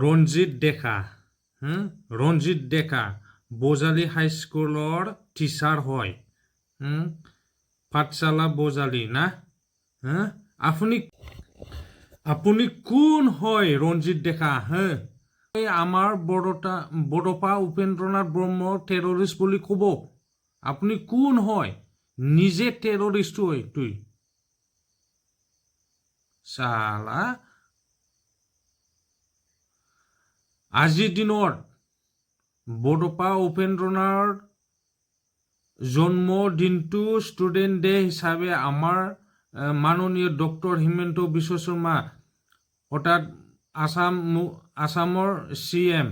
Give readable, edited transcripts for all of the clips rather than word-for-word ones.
Ranjit Deka Ranjit Deka Bajali हाइस्कुलर teacher হয় পাঠশালা বজালি না আপুনি আপুনি কোন হয় ৰঞ্জিত ডেকা আমাৰ বড়োপা উপেন্দ্ৰনাথ ব্ৰহ্ম টেৰৰিষ্ট বুলি ক'ব আপুনি কোন হয় নিজে টেৰৰিষ্ট হয় তুই চালা আজিৰ দিনত বড়োপা উপেন্দ্ৰনাথ জন্মদিনটো ষ্টুডেণ্ট ডে হিচাপে আমাৰ মাননীয় ডক্টৰ হিমন্ত বিশ্ব শৰ্মা অৰ্থাৎ আসামৰ CM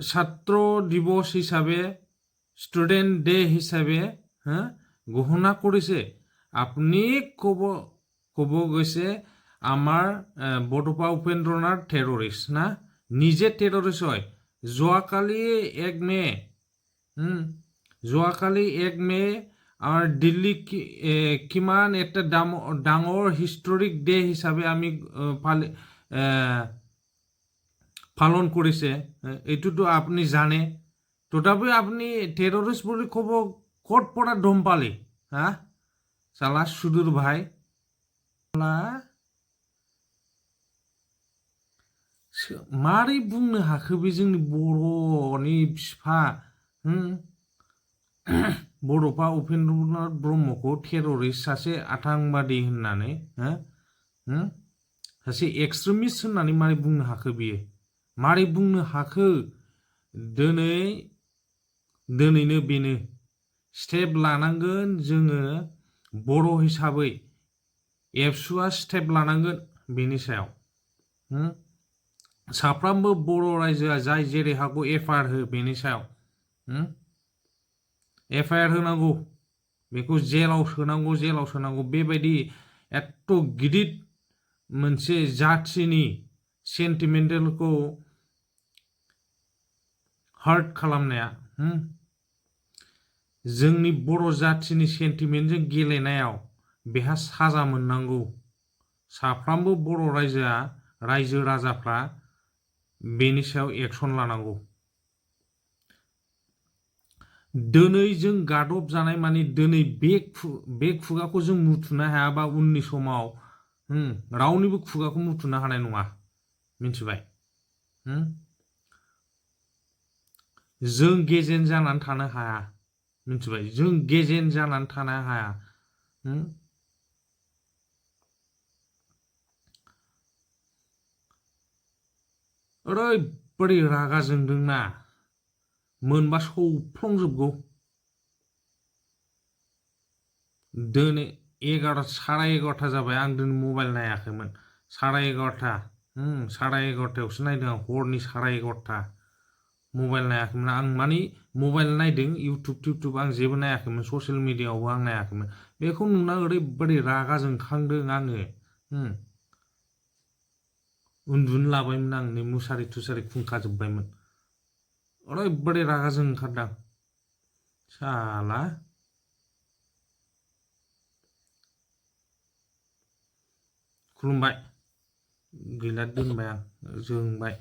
ছাত্ৰ দিৱস হিচাপে ষ্টুডেণ্ট ডে হিচাপে ঘোষণা কৰিছে আপুনি ক'ব গৈছে আমাৰ বড়োপা উপেন্দ্ৰনাথ টেৰৰিষ্ট না নিজে টেৰৰিষ্ট হয় যোৱাকালি 1 মে আমাৰ দিল্লী কিমান এটা ডাঙৰ হিষ্টৰিক ডে হিচাপে আমি পালন কৰিছে এইটোতো আপুনি জানে তথাপিও আপুনি টেৰৰিষ্ট বুলি ক'ব ক'ত পৰা দম পালি চালা সুদূৰ ভাই मारै बुंनो हाखो बे जोंनि बर'नि बिफा बड'फा उपेन्द्रनाथ ब्रह्मखौ टेररिस्ट सासे आतंकबादी होननानै सासे एक्सट्रिमिस्ट होननानै मारै बुंनो हाखो बियो मारै बुंनो हाखो दिनैनो बेनो स्टेप लानांगोन जोङो बर' हिसाबै एबसुआ स्टेप लानांगोन बेनि सायाव साफ्रोमबो बर' रायजोआ जाय जेरै हागौ एफआइआर हो बेनि सायाव एफआइआर होनांगौ बेखौ जेलाव सोनांगौ बेबायदि एथ' गिदिर मोनसे जाथिनि सेन्टिमेन्टेलखौ हार्ट खालामनाया जोंनि बर' जाथिनि सेन्टिमेन्टजों गेलेनायाव बेहा साजा मोननांगौ साफ्रोमबो बर' रायजो राजाफ्रा बेनि सायाव एक्सन लानांगौ दिनै जों गादब जानाय माने दिनै बे खुगाखौ जों मुथुनो हायाबा उननि समाव रावनिबो खुगाखौ मुथुनो हानाय नङा मिथिबाय जों गेजेन जानानै थानो हाया मिथिबाय जों गेजेन जानानै थानो हाया ओरैबादि रागा जोंदोंना मोनबा सौफ्लंजोबगौ दिनै 11:30 जाबाय आं दिनै मबाइल नायाखैमोन 11:30 नायदों आं हरनि 11:30 मबाइल नायाखैमोन आं माने मबाइल नायदों इउटुब आं जेबो नायाखैमोन ससियेल मिडियायावबो आं नायाखैमोन बेखौ नुना ओरैबादि रागा जोंखांदों आङो उन्दुनो लाबायमोन आं नै मुसारि थुसारि खुंखाजोब्बायमोन ओरैबादि रागा जोंखारदां साला खुलुमबाय गैला दोनबाय आं जोंबाय